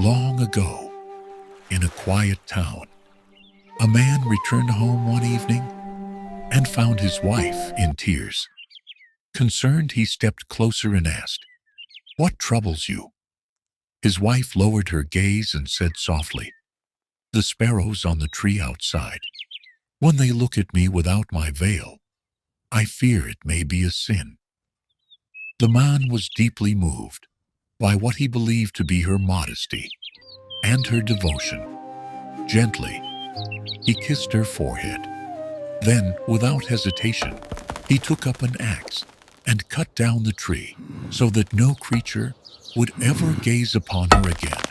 Long ago, in a quiet town, a man returned home one evening and found his wife in tears. Concerned, he stepped closer and asked, "What troubles you?" His wife lowered her gaze and said softly, "The sparrows on the tree outside. When they look at me without my veil, I fear it may be a sin." The man was deeply moved by what he believed to be her modesty and her devotion. Gently, he kissed her forehead. Then, without hesitation, he took up an axe and cut down the tree so that no creature would ever gaze upon her again.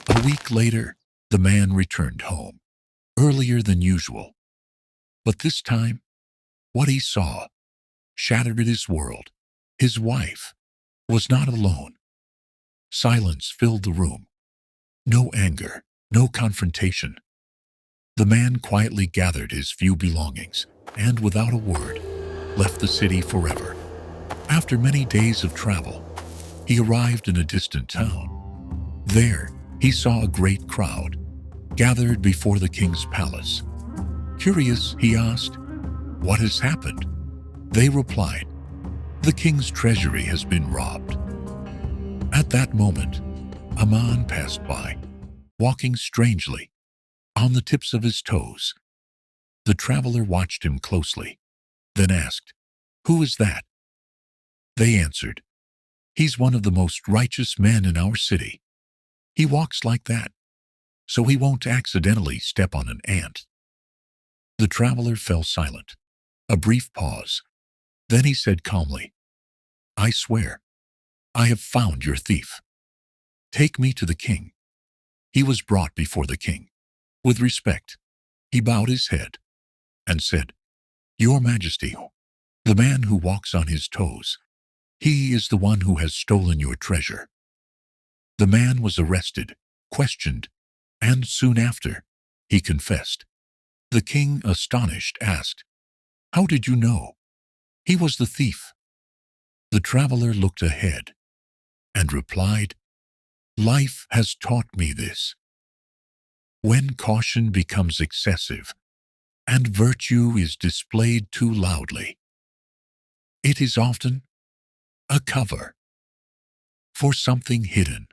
A week later, the man returned home, earlier than usual. But this time, what he saw shattered his world. His wife was not alone. Silence filled the room. No anger, no confrontation. The man quietly gathered his few belongings and, without a word, left the city forever. After many days of travel, he arrived in a distant town. There, he saw a great crowd gathered before the king's palace. Curious, he asked, "What has happened?" They replied, "The king's treasury has been robbed." At that moment, a man passed by, walking strangely, on the tips of his toes. The traveler watched him closely, then asked, "Who is that?" They answered, "He's one of the most righteous men in our city. He walks like that, so he won't accidentally step on an ant." The traveler fell silent. A brief pause. Then he said calmly, "I swear, I have found your thief. Take me to the king." He was brought before the king. With respect, he bowed his head and said, "Your Majesty, the man who walks on his toes, he is the one who has stolen your treasure." The man was arrested, questioned, and soon after, he confessed. The king, astonished, asked, "How did you know? He was the thief." The traveler looked ahead and replied, "Life has taught me this. When caution becomes excessive and virtue is displayed too loudly, it is often a cover for something hidden."